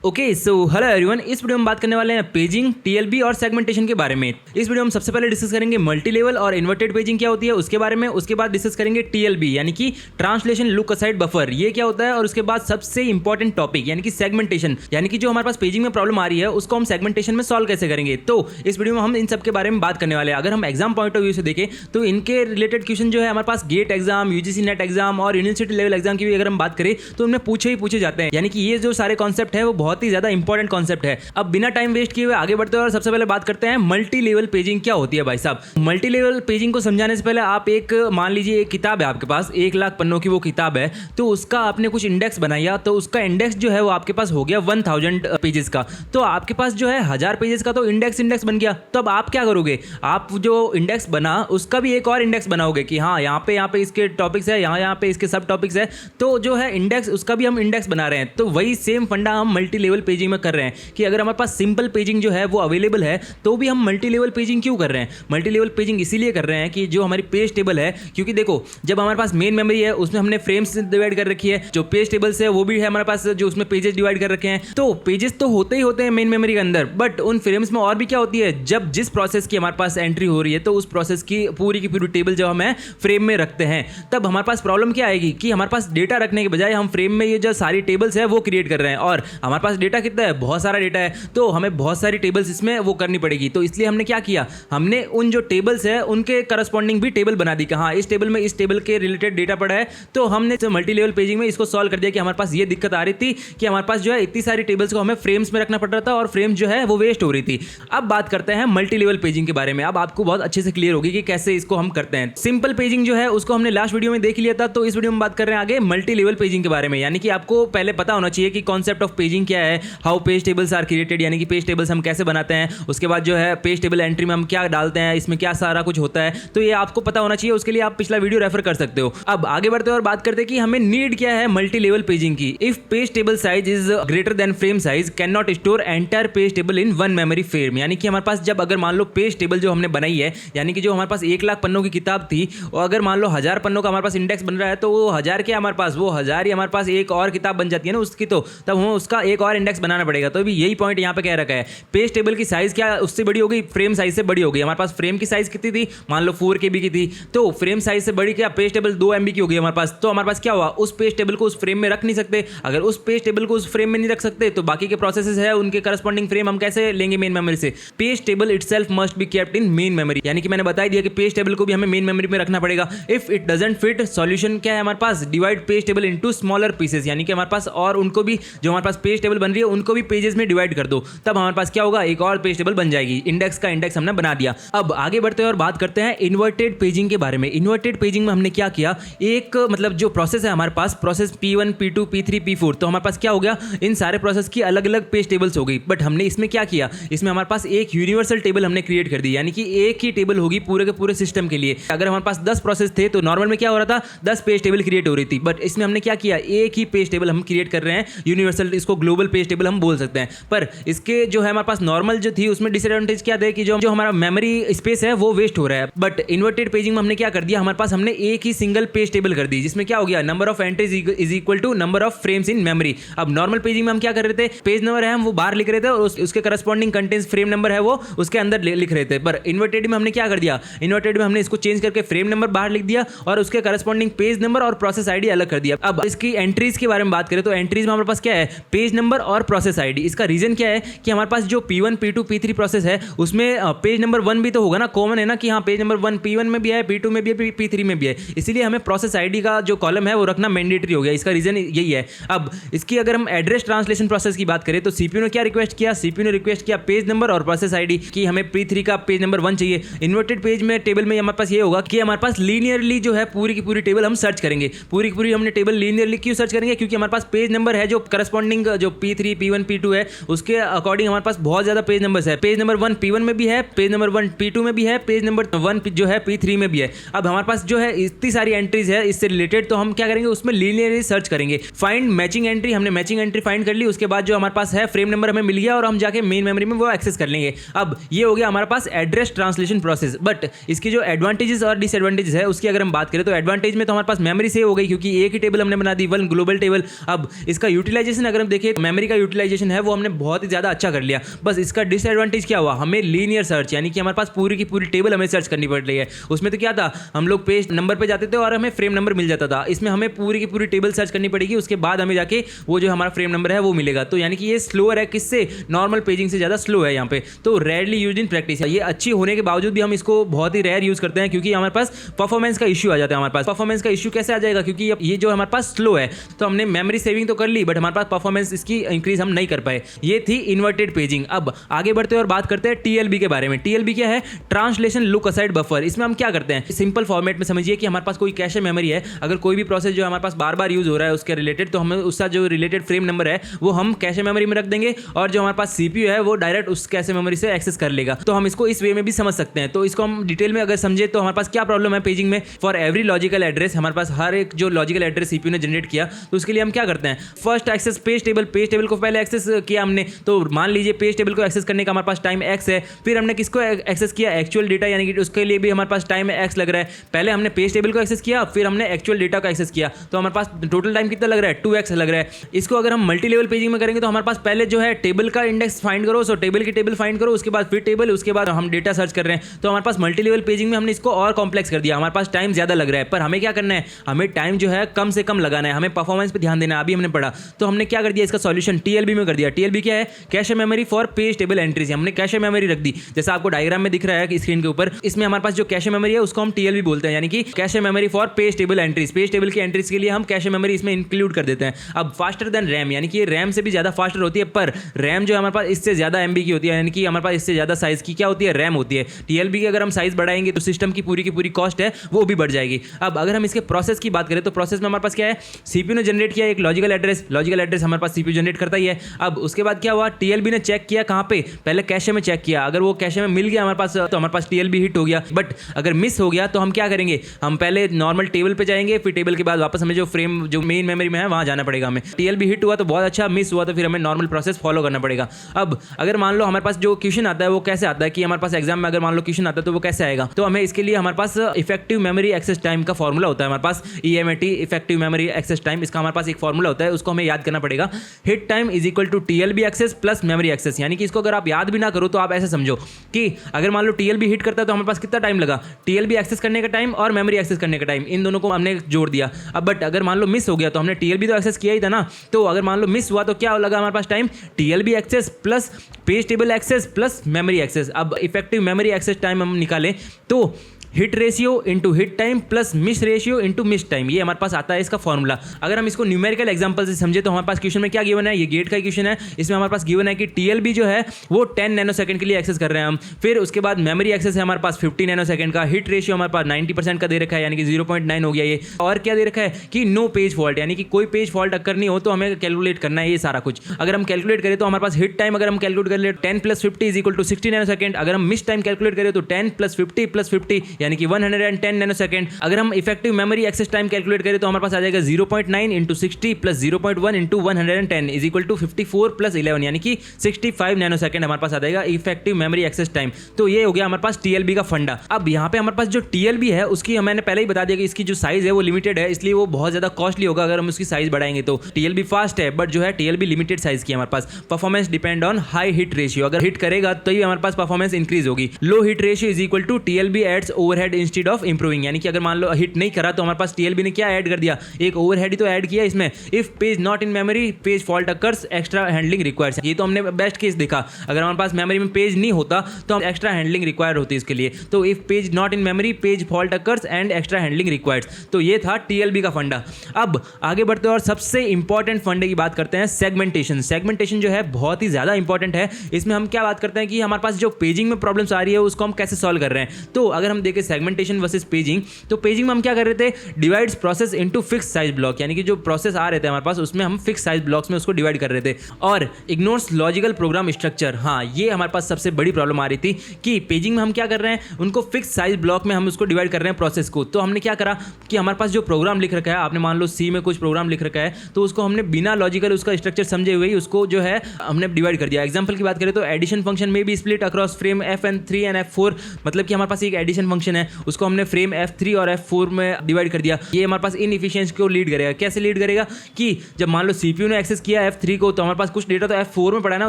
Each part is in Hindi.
ओके सो हेलो एवरीवन, इस वीडियो में बात करने वाले हैं पेजिंग, टीएलबी और सेगमेंटेशन के बारे में। इस वीडियो में सबसे पहले डिस्कस करेंगे मल्टी लेवल और इन्वर्टेड पेजिंग क्या होती है उसके बारे में। उसके बाद डिस्कस करेंगे टीएलबी यानी कि ट्रांसलेशन लुक असाइड बफर, ये क्या होता है। और उसके बाद सबसे इंपॉर्टेंट टॉपिक यानी कि सेगमेंटेशन, यानी कि जो हमारे पास पेजिंग में प्रॉब्लम आ रही है उसको हम सेगमेंटेशन में सॉल्व कैसे करेंगे। तो इस वीडियो में हम इन सब के बारे में बात करने वाले हैं। अगर हम एग्जाम पॉइंट ऑफ व्यू से देखें तो इनके रिलेटेड क्वेश्चन जो है हमारे पास GATE exam, UGC NET exam और यूनिवर्सिटी लेवल एग्जाम की भी अगर हम बात करें तो उनमें पूछे जाते हैं। यानी कि ये जो सारे कॉन्सेप्ट है वो बहुत ही ज्यादा इंपॉर्टेंट कॉन्सेप्ट है। अब बिना टाइम वेस्ट किए हुए आगे बढ़ते हैं और सबसे पहले बात करते हैं मल्टी लेवल पेजिंग क्या होती है। भाई साहब, मल्टी लेवल पेजिंग को समझाने से पहले आप एक मान लीजिए एक किताब है आपके पास, 1,00,000 पन्नों की वो किताब है, तो उसका आपने कुछ इंडेक्स बनाया, तो उसका इंडेक्स जो है वो आपके पास हो गया 1000 पेजेस का। तो आपके पास जो है 1000 पेजेस का तो इंडेक्स बन गया। तो अब आप क्या करोगे, आप जो इंडेक्स बना उसका भी एक और इंडेक्स बनाओगे कि हाँ यहाँ पे इसके टॉपिक्स है, यहाँ पे इसके सब टॉपिक्स है, तो जो है इंडेक्स उसका भी हम इंडेक्स बना रहे हैं। तो वही सेम फंडा हम मल्टी लेवल पेजिंग में कर रहे हैं कि अगर हमारे पास सिंपल पेजिंग जो है वो अवेलेबल है तो भी हम मल्टी लेवल पेजिंग क्यों कर रहे हैं। मल्टी लेवल पेजिंग इसीलिए कर रहे हैं कि जो हमारी पेज टेबल है, क्योंकि देखो जब हमारे पास मेन मेमोरी है उसमें हमने फ्रेम्स डिवाइड कर रखी है, जो पेज टेबल्स है वो भी है हमारे पास जो उसमें पेजेस डिवाइड कर रखे हैं। तो पेजेस तो होते ही होते हैं मेन मेमोरी के अंदर, बट उन फ्रेम्स में और भी क्या होती है, जब जिस प्रोसेस की हमारे पास एंट्री हो रही है तो उस प्रोसेस की पूरी टेबल जब हम फ्रेम में रखते हैं तब हमारे पास प्रॉब्लम क्या आएगी कि हमारे पास डेटा रखने के बजाय हम फ्रेम में ये जो सारी टेबल्स है वो क्रिएट कर रहे हैं। और हमारे पास डेटा कितना है, बहुत सारा डेटा है, तो हमें बहुत सारी टेबल्स इसमें वो करनी पड़ेगी। तो इसलिए हमने क्या किया, हमने उन जो टेबल्स है उनके करस्पॉन्डिंग भी टेबल बना दी कि हाँ इस टेबल में इस टेबल के रिलेटेड डेटा पड़ा है। तो हमने मल्टी लेवल पेजिंग में इसको सॉल्व कर दिया कि हमारे पास ये दिक्कत आ रही थी कि हमारे पास जो है इतनी सारी टेबल्स को हमें फ्रेम्स में रखना पड़ रहा था और फ्रेम जो है वो वेस्ट हो रही थी। अब बात करते हैं मल्टी लेवल पेजिंग के बारे में। अब आपको बहुत अच्छे से क्लियर होगी कि कैसे इसको हम करते हैं। सिंपल पेजिंग जो है उसको हमने लास्ट वीडियो में देख लिया था, तो इस वीडियो में बात कर रहे हैं आगे मल्टी लेवल पेजिंग के बारे में। यानी कि आपको पहले पता होना चाहिए कि कॉन्सेप्ट ऑफ पेजिंग क्या है, how page tables are created, यानी कि पेज टेबल्स हम कैसे बनाते हैं, उसके बाद जो है पेज टेबल एंट्री में हम क्या डालते हैं, इसमें क्या सारा कुछ होता है, तो ये आपको पता होना चाहिए। उसके लिए आप पिछला वीडियो रेफर कर सकते हो। अब आगे बढ़ते हैं और बात करते हैं कि हमें नीड क्या है मल्टी लेवल पेजिंग की। If page table size is greater than frame size can not store entire page table in one memory frame. यानी कि हमारे पास जब अगर मान लो पेज टेबल जो हमने बनाई है, यानी कि जो हमारे पास 1,00,000 पन्नों की किताब थी और अगर मान लो 1000 पन्नों का हमारे पास इंडेक्स बन रहा है, तो वो 1000 के हमारे पास वो 1000 ही हमारे पास एक और किताब बन जाती है ना उसकी, तो तब हमें उसका एक और इंडेक्स बनाना पड़ेगा। तो भी यही पॉइंट यहाँ पे कह रखा है, पेज टेबल की साइज क्या उससे बड़ी हो गई, फ्रेम साइज से बड़ी हो गई। हमारे पास फ्रेम की साइज कितनी थी, मान लो 4 KB की थी, तो फ्रेम साइज से बड़ी क्या पेज टेबल 2 MB की हो गई हमारे पास। तो हमारे पास क्या हुआ, उस पेज टेबल को उस फ्रेम में रख नहीं सकते। अगर उस पेज टेबल को उस फ्रेम में नहीं रख सकते तो बाकी के प्रोसेसेस है उनके करस्पॉन्डिंग फ्रेम हम कैसे लेंगे मेन मेमोरी से। Page table itself must be kept in main memory, यानी कि मैंने बता दिया कि पेज टेबल को भी हमें मेन मेमोरी में रखना पड़ेगा। If it doesn't fit, solution क्या है हमारे पास, divide page table into smaller pieces, यानी कि हमारे पास और उनको भी जो हमारे पास पेज टेबल बन रही है उनको भी पेजेस में डिवाइड कर दो, तब हमारे पास क्या होगा, एक और पेज टेबल बन जाएगी। इंडेक्स का इंडेक्स हमने बना दिया। अब आगे बढ़ते हैं और बात करते हैं इन्वर्टेड पेजिंग के बारे में। इन्वर्टेड पेजिंग में हमने क्या किया, एक मतलब जो प्रोसेस है हमारे पास, process P1 P2 P3 P4, तो हमारे पास क्या हो गया, इन सारे प्रोसेस की अलग अलग पेज टेबल्स हो गई। बट हमने इसमें क्या किया, इसमें हमारे पास एक यूनिवर्सल टेबल हमने क्रिएट कर दी, यानी कि एक ही टेबल होगी पूरे के पूरे सिस्टम के लिए। अगर हमारे पास 10 प्रोसेस थे तो नॉर्मल में क्या हो रहा था, 10 पेज टेबल क्रिएट हो रही थी, बट इसमें हमने क्या किया, एक ही पेज टेबल हम क्रिएट कर रहे हैं यूनिवर्सल, इसको ग्लोबल पेज टेबल हम बोल सकते हैं। पर इसके जो है हमारे पास नॉर्मल जो थी उसमें डिसएडवांटेज क्या थे कि जो हमारा मेमोरी स्पेस है वो वेस्ट हो रहा है। बट इन्वर्टेड पेजिंग में हमने क्या कर दिया, हमारे पास हमने एक ही सिंगल पेज टेबल कर दी, जिसमें क्या हो गया, number of entries is equal to number of frames in memory. अब नॉर्मल पेजिंग में हम क्या कर रहे थे, पेज नंबर है हम वो बाहर लिख रहे थे और उसके करस्पॉन्डिंग कंटेंट्स फ्रेम नंबर है वो उसके अंदर लिख रहे थे। पर इन्वर्टेड में हमने क्या कर दिया, इन्वर्टेड में हमने इसको चेंज करके फ्रेम नंबर बाहर लिख दिया और उसके करस्पॉन्डिंग पेज नंबर और प्रोसेस आईडी अलग कर दिया। अब इसकी एंट्रीज के बारे में बात करें तो एंट्रीज में हमारे पास क्या है, पेज नंबर और प्रोसेस आईडी। इसका रीजन क्या है कि हमारे पास जो P1 P2 P3 प्रोसेस है उसमें पेज नंबर 1 भी तो होगा ना, कॉमन है ना कि हाँ पेज नंबर 1 P1 में भी है, P2 में भी है, P3 में भी है, इसीलिए हमें प्रोसेस आईडी का जो कॉलम है वो रखना मैंडेटरी हो गया। इसका रीजन यही है। अब इसकी अगर हम एड्रेस ट्रांसलेशन प्रोसेस की बात करें तो सीपीयू ने क्या रिक्वेस्ट किया, सीपीयू ने रिक्वेस्ट किया पेज नंबर और प्रोसेस आईडी कि हमें P3 का पेज नंबर 1 चाहिए। इन्वर्टेड पेज में टेबल में हमारे पास ये होगा कि हमारे पास लीनियरली जो है पूरी की पूरी टेबल हम सर्च करेंगे। पूरी की पूरी हमने टेबल लीनियरली क्यों सर्च करेंगे, क्योंकि हमारे पास पेज नंबर है जो करस्पॉन्डिंग जो P3 P1 P2 है उसके अकॉर्डिंग हमारे पास बहुत ज्यादा पेज नंबर्स है। पेज नंबर 1 P1 में भी है, पेज नंबर 1 P2 में भी है, पेज नंबर 1 जो है P3 में भी है। अब हमारे पास जो है इतनी सारी एंट्रीज है इससे रिलेटेड, तो हम क्या करेंगे उसमें लीनियरली सर्च करेंगे। फाइंड मैचिंग एंट्री, हमने मैचिंग एंट्री फाइंड कर ली, उसके बाद जो हमारे पास है फ्रेम नंबर हमें मिल गया और हम जाके मेन मेमोरी में वो एक्सेस कर लेंगे। अब ये हो गया हमारे पास एड्रेस ट्रांसलेशन प्रोसेस। बट इसकी जो एडवांटेजेस और डिसएडवांटेजेस है उसकी अगर हम बात करें तो एडवांटेज में तो हमारे पास मेमोरी सेव हो गई क्योंकि एक ही टेबल हमने बना दी, वन ग्लोबल टेबल। अब इसका यूटिलाइजेशन अगर हम देखें मेमोरी का यूटिलाइजेशन है वो हमने बहुत ही ज़्यादा अच्छा कर लिया। बस इसका डिसएडवांटेज क्या हुआ, हमें लीनियर सर्च यानी कि हमारे पास पूरी की पूरी टेबल हमें सर्च करनी पड़ रही है। उसमें तो क्या था, हम लोग पेज नंबर पे जाते थे और हमें फ्रेम नंबर मिल जाता था। इसमें हमें पूरी की पूरी टेबल सर्च करनी पड़ेगी, उसके बाद हमें जाके वो जो हमारा फ्रेम नंबर है वो मिलेगा। तो यानी कि ये स्लोअर है, किससे, नॉर्मल पेजिंग से ज़्यादा स्लो है यहाँ पे। तो रेयरली यूज इन प्रैक्टिस है। ये अच्छी होने के बावजूद भी हम इसको बहुत ही रेयर यूज करते हैं, क्योंकि हमारे पास परफॉर्मेंस का इशू आ जाता है। हमारे पास परफॉर्मेंस का इशू कैसे आ जाएगा, क्योंकि ये जो हमारे पास स्लो है, तो हमने मेमोरी सेविंग तो कर ली बट हमारे पास परफॉर्मेंस इसकी इंक्रीज हम नहीं कर पाए। ये थी इन्वर्टेड पेजिंग। अब आगे बढ़ते हैं और बात करते हैं टीएलबी के बारे में। टीएलबी क्या है, ट्रांसलेशन लुक असाइड बफर। इसमें हम क्या करते हैं, सिंपल फॉर्मेट में समझिए कि हमारे पास कोई कैशे मेमोरी है, अगर कोई भी प्रोसेस जो हमारे पास बार बार यूज हो रहा है उसके रिलेटेड, तो हमें उसका जो रिलेटेड फ्रेम नंबर है वो हम कैशे मेमोरी में रख देंगे और जो हमारे पास सीपीयू है वो डायरेक्ट उस कैशे मेमोरी से एक्सेस कर लेगा। तो हम इसको इस वे में भी समझ सकते हैं। तो इसको हम डिटेल में अगर समझे तो हमारे पास क्या प्रॉब्लम है पेजिंग में, फॉर एवरी लॉजिकल एड्रेस, हमारे पास हर एक जो लॉजिकल एड्रेस सीपीयू ने जनरेट किया, तो उसके लिए हम क्या करते हैं, फर्स्ट एक्सेस पेज टेबल को पहले एक्सेस किया हमने। तो मान लीजिए पेज टेबल को एक्सेस करने का हमारे पास टाइम एक्स है, फिर हमने किसको एक्सेस किया, एक्चुअल डेटा, यानी कि उसके लिए भी हमारे पास टाइम एक्स लग रहा है। पहले हमने पेज टेबल को एक्सेस किया, फिर हमने एक्चुअल डेटा को एक्सेस किया, तो हमारे पास टोटल टाइम कितना लग रहा है, 2x लग रहा है। इसको अगर हम मल्टी लेवल पेजिंग में करेंगे तो हमारे पास पहले जो है टेबल का इंडेक्स फाइंड करो, सो टेबल की टेबल फाइंड करो, उसके बाद फिर टेबल, उसके बाद हम डेटा सर्च कर रहे हैं। तो हमारे पास मल्टी लेवल पेजिंग में हमने इसको और कॉम्प्लेक्स कर दिया, हमारे पास टाइम ज्यादा लग रहा है। पर हमें क्या करना है, हमें टाइम जो है कम से कम लगाना है, हमें परफॉर्मेंस पे ध्यान देना है। अभी हमने पढ़ा, तो हमने क्या कर दिया, इसका सॉल्यूशन टीएलबी में कर दिया। टीएलबी क्या है, cache memory for page table entries. हमने कैशे मेमोरी रख दी, जैसा आपको डायग्राम में दिख रहा है कि स्क्रीन के ऊपर, इसमें हमारे पास जो कैशे मेमोरी है उसको हम टीएलबी बोलते हैं, यानी कि cache memory for page table entries. Page table की एंट्रीज के लिए हम कैशे मेमोरी इसमें इंक्लूड कर देते हैं। अब फास्टर देन रैम, यानी कि ये रैम से भी ज्यादा फास्टर होती है, पर रैम जो हमारे पास इससे ज्यादा एमबी की होती है, यानी कि हमारे पास इससे ज्यादा साइज की क्या होती है, रैम होती है। टीएलबी की अगर हम साइज बढ़ाएंगे तो सिस्टम की पूरी कॉस्ट है वो भी बढ़ जाएगी। अब अगर हम इसके प्रोसेस की बात करें तो प्रोसेस में हमारे पास क्या है, सीपीयू ने जनरेट किया एक लॉजिकल एड्रेस हमारे पास सीपीयू जनरेट करता ही है। अब उसके बाद क्या हुआ, टीएलबी ने चेक किया कहां पे, पहले कैशे में चेक किया, अगर वो कैशे में मिल गया हमारे पास तो हमारे पास टीएलबी हिट हो गया। बट अगर मिस हो गया तो हम क्या करेंगे, हम पहले नॉर्मल टेबल पे जाएंगे, फिर टेबल के बाद वापस हमें जो फ्रेम जो मेन मेमोरी में है वहां जाना पड़ेगा। हमें टीएलबी हिट हुआ तो बहुत अच्छा, मिस हुआ तो फिर हमें नॉर्मल प्रोसेस फॉलो करना पड़ेगा। अब अगर मान लो हमारे पास जो क्वेश्चन आता है वो कैसे आता है, कि हमारे पास एग्जाम में अगर मान लो क्वेश्चन आता है तो वो कैसे आएगा, तो हमें इसके लिए हमारे पास इफेक्टिव मेमोरी एक्सेस टाइम का फॉर्मूला होता है, हमारे पास EMAT effective memory access time, इसका हमारे पास एक फॉर्मूला होता है, उसको हमें याद करना पड़ेगा। Hit time is equal to TLB access plus memory access, यानी कि इसको अगर आप याद भी ना करो तो आप ऐसे समझो कि अगर मान लो टीएलबी हिट करता है तो हमारे पास कितना टाइम लगा, टीएलबी एक्सेस करने का टाइम और मेमोरी एक्सेस करने का टाइम, इन दोनों को हमने जोड़ दिया। अब बट अगर मान लो मिस हो गया तो हमने टीएलबी तो एक्सेस किया ही था ना, तो अगर मान लो मिस हुआ तो क्या लगा हमारे पास time, TLB access plus page table access plus memory access. अब इफेक्टिव मेमोरी एक्सेस टाइम हम निकालें तो hit ratio into hit time plus miss ratio into miss time, ये हमारे पास आता है इसका फॉर्मूला। अगर हम इसको न्यूमेरिकल एग्जांपल से समझे तो हमारे पास क्वेश्चन में क्या गिवन है, ये गेट का क्वेश्चन है, इसमें हमारे पास गिवन है कि टीएलबी जो है वो 10 नैनोसेकंड के लिए एक्सेस कर रहे हैं हम, फिर उसके बाद मेमोरी एक्सेस है हमारे पास 50 नैनोसेकंड का, हिट रेशियो हमारे पास 90% का दे रखा है, यानी कि 0.9 हो गया ये, और क्या दे रखा है कि नो पेज फॉल्ट, यानी कि कोई पेज फॉल्ट अगर नहीं हो तो हमें कैलकुलेट करना है ये सारा कुछ। अगर हम कैलकुलेट करें तो हमारे पास हिट टाइम अगर हम कैलकुलेट कर ले 10 + 50 इज इक्वल टू 60 नैनोसेकंड, अगर हम मिस टाइम कैलकुलेट करें तो 10 + 50 + 50 यानी कि 110 नैनोसेकंड। अगर हम effective memory access time calculate करें तो हमारे पास आ जाएगा 0.9 × 60 + 0.1 × 110 इज इक्वल टू 54 + 11 यानी कि 65 नैनोसेकंड हमारे पास आ जाएगा इफेक्टिव मेमोरी एक्सेस टाइम। तो ये हो गया हमारे पास टीएलबी का फंडा। अब यहाँ पे हमारे पास जो टीएलबी है उसकी मैंने पहले ही बता दिया कि इसकी जो साइज है वो लिमिटेड है, इसलिए वो बहुत ज्यादा कॉस्टली होगा अगर हम उसकी साइज बढ़ाएंगे तो। टीएलबी फास्ट है बट जो है टीएलबी लिमिटेड साइज की हमारे पास। Performance depend on high hit ratio, अगर हिट करेगा तो ही हमारे पास परफॉर्मेंस इंक्रीज होगी। Low hit ratio is equal to TLB adds overhead instead of improving, यानी कि अगर मान लो हिट नहीं करा तो हमारे पास टीएलबी ने क्या ऐड कर दिया, एक ओवरहेड ही तो ऐड किया इसमें। If page not in memory page fault occurs extra handling requires, ये तो हमने बेस्ट केस देखा। अगर हमारे पास मेमोरी में पेज नहीं होता तो हम एक्स्ट्रा हैंडलिंग रिक्वायर्ड होती है इसके लिए। तो if page not in memory page fault occurs and extra handling requires. तो ये था टीएलबी का फंडा। अब आगे बढ़ते हैं और सबसे इंपॉर्टेंट फंडे की बात करते हैं, सेगमेंटेशन। सेगमेंटेशन जो है बहुत ही ज्यादा इंपॉर्टेंट है। इसमें हम क्या बात करते हैं कि हमारे पास जो पेजिंग में प्रॉब्लम्स आ रही है उसको हम कैसे सॉल्व कर रहे हैं। तो अगर हम देखें सेगमेंटेशन वर्सेस पेजिंग, तो पेजिंग में हम क्या कर रहे थे, divides process into fix size block, यानी कि जो प्रोसेस आ रहे थे हमारे पास उसमें हम फिक्स साइज ब्लॉक्स में उसको डिवाइड कर रहे थे, और इग्नोर्स लॉजिकल प्रोग्राम स्ट्रक्चर। हाँ, ये हमारे पास सबसे बड़ी प्रॉब्लम आ रही थी कि पेजिंग में हम क्या कर रहे हैं, उनको फिक्स साइज ब्लॉक में हम उसको डिवाइड कर रहे हैं प्रोसेस को। तो हमने क्या करा कि हमारे पास जो प्रोग्राम लिख रखा है, आपने मान लो सी में कुछ प्रोग्राम लिख रखा है, तो उसको हमने बिना लॉजिकल उसका स्ट्रक्चर समझे हुए ही उसको जो है हमने डिवाइड कर दिया। एग्जांपल की बात करें तो एडिशन फंक्शन में भी split across frame F3 and F4, मतलब कि हमारे पास एक एडिशन फंक्शन फंक्शन है उसको हमने फ्रेम F3 और F4 में डिवाइड कर दिया। ये हमारे पास इनएफिशिएंसी को लीड करेगा। कैसे लीड करेगा कि जब मान लो CPU ने एक्सेस किया F3 को तो हमारे पास कुछ डेटा तो F4 में पड़ा है ना,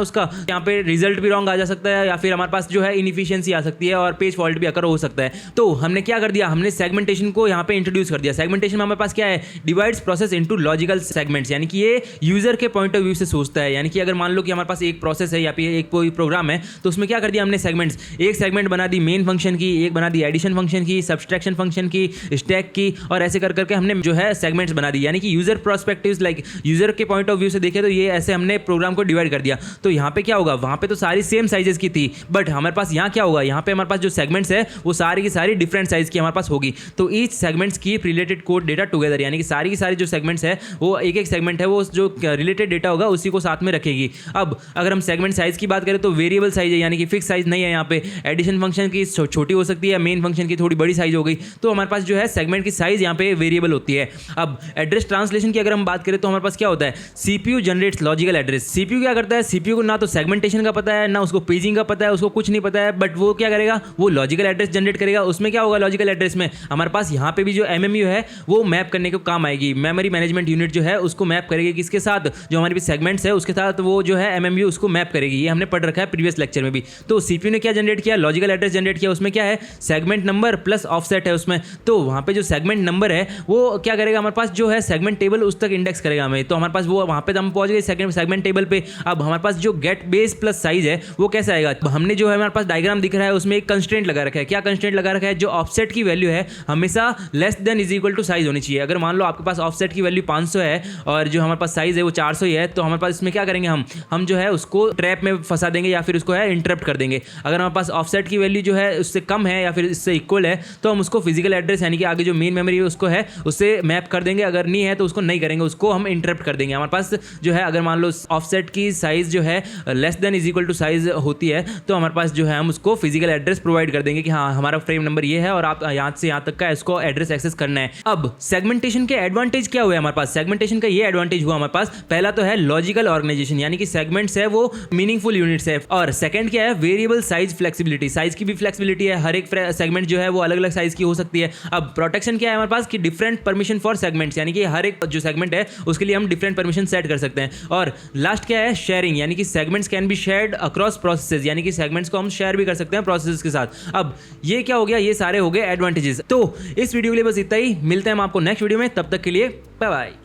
उसका यहाँ पे रिजल्ट भी रॉन्ग आ जा सकता है या फिर हमारे पास जो है इनएफिशिएंसी आ सकती है और पेज फॉल्ट भी अकर हो सकता है। तो हमने क्या कर दिया, हमने सेगमेंटेशन को यहाँ पे इंट्रोड्यूस कर दिया। सेगमेंटेशन में हमारे पास क्या है, divides process into logical segments, यानी कि ये यूजर के पॉइंट ऑफ व्यू से सोचता है। यानी कि अगर मान लो कि हमारे पास एक प्रोसेस है या फिर एक कोई प्रोग्राम है तो उसमें क्या कर दिया हमने सेगमेंट्स, एक सेगमेंट बना दी मेन फंक्शन की, एक बना दी एडिशन फंक्शन की, सब्सट्रैक्शन फंक्शन की, स्टैक की, और ऐसे कर करके हमने जो है सेगमेंट्स बना दी। यानी कि यूजर प्रोस्पेक्टिव्स लाइक यूजर के पॉइंट ऑफ व्यू से देखे तो ये ऐसे हमने प्रोग्राम को डिवाइड कर दिया। तो यहाँ पे क्या होगा, वहाँ पे तो सारी सेम साइजेस की थी, बट हमारे पास यहाँ क्या होगा, यहाँ पे हमारे पास जो सेगमेंट्स है वो सारी की सारी डिफरेंट साइज की हमारे पास होगी। तो ईच सेगमेंट्स की रिलेटेड कोड डेटा टुगेदर, यानी कि सारी की सारी जो सेगमेंट्स है वो एक एक सेगमेंट है वो जो रिलेटेड डेटा होगा उसी को साथ में रखेगी। अब अगर हम सेगमेंट साइज की बात करें तो वेरिएबल साइज है, यानी कि फिक्स साइज नहीं है। यहाँ पे एडिशन फंक्शन की छोटी हो सकती है, मेन फंक्शन की थोड़ी बड़ी साइज हो गई, तो हमारे पास जो है सेगमेंट की साइज यहाँ पे वेरिएबल होती है। अब एड्रेस ट्रांसलेशन की अगर हम बात करें तो हमारे पास क्या होता है, CPU generates logical address. CPU क्या करता है, CPU को ना तो सेगमेंटेशन का पता है ना उसको पेजिंग का पता है, उसको कुछ नहीं पता है, बट वो क्या करेगा, वो लॉजिकल एड्रेस जनरेट करेगा। उसमें क्या होगा, लॉजिकल एड्रेस में हमारे पास यहाँ पे भी जो MMU है वो मैप करने के काम आएगी। मेमोरी मैनेजमेंट यूनिट जो है उसको मैप करेगी किसके साथ, जो हमारे पास सेगमेंट्स है उसके साथ, वो जो है MMU उसको मैप करेगी। ये हमने पढ़ रखा है प्रीवियस लेक्चर में भी। तो CPU ने क्या जनरेट किया, लॉजिकल एड्रेस जनरेट किया। उसमें क्या है, सेगमेंट नंबर प्लस ऑफसेट है उसमें। तो वहाँ पे जो सेगमेंट नंबर है वो क्या करेगा, हमारे पास जो है सेगमेंट टेबल उस तक इंडेक्स करेगा हमें। तो हमारे पास वो वहाँ पे हम पहुँच गए सेगमेंट टेबल पे। अब हमारे पास जो गेट बेस प्लस साइज है वो कैसे आएगा, तो हमने जो है हमारे पास डायग्राम दिख रहा है उसमें एक कंस्ट्रेंट लगा रखा है। क्या कंस्ट्रेंट लगा रखा है, जो ऑफसेट की वैल्यू है हमेशा less than is equal to size होनी चाहिए। अगर मान लो आपके पास ऑफसेट की वैल्यू 500 है और जो हमारे पास साइज है वो 400 ही है, तो हमारे पास इसमें क्या करेंगे, हम जो है उसको ट्रैप में फंसा देंगे या फिर उसको है इंटरप्ट कर देंगे। अगर हमारे पास ऑफसेट की वैल्यू जो है उससे कम है या फिर इससे इक्वल है तो हम उसको फिजिकल एड्रेस यानी कि आगे जो मेन मेमोरी है उसको है उससे मैप कर देंगे। अगर नहीं है तो उसको नहीं करेंगे, उसको हम इंटरप्ट कर देंगे। हमारे पास जो है अगर मान लो ऑफसेट की साइज जो है less than is equal to size होती है तो हमारे पास जो है हम उसको फिजिकल एड्रेस प्रोवाइड कर देंगे कि हाँ हमारा फ्रेम नंबर ये है और आप यहाँ से यहाँ तक का इसको एड्रेस एक्सेस करना है। अब सेगमेंटेशन के एडवांटेज क्या हुए हमारे पास, सेगमेंटेशन का ये एडवांटेज हुआ हमारे पास, पहला तो है लॉजिकल ऑर्गेनाइजेशन, यानी कि सेगमेंट्स है वो मीनिंगफुल यूनिट्स है। और सेकंड क्या है, वेरिएबल साइज फ्लेक्सिबिलिटी, साइज की भी फ्लेक्सिबिलिटी है, हर एक सेगमेंट जो है वो अलग अलग साइज की हो सकती है। अब प्रोटेक्शन क्या है हमारे पास कि डिफरेंट परमिशन फॉर सेगमेंट्स, यानी कि हर एक जो सेगमेंट है उसके लिए हम डिफरेंट परमिशन सेट कर सकते हैं। और लास्ट क्या है, शेयरिंग, यानी कि segments can be shared across processes, यानी कि सेगमेंट्स को हम शेयर भी कर सकते हैं प्रोसेसेस के साथ। अब ये क्या हो गया, ये सारे हो गए एडवांटेजेस। तो इस वीडियो के लिए बस इतना ही, मिलते हैं हम आपको नेक्स्ट वीडियो में, तब तक के लिए बाय बाय।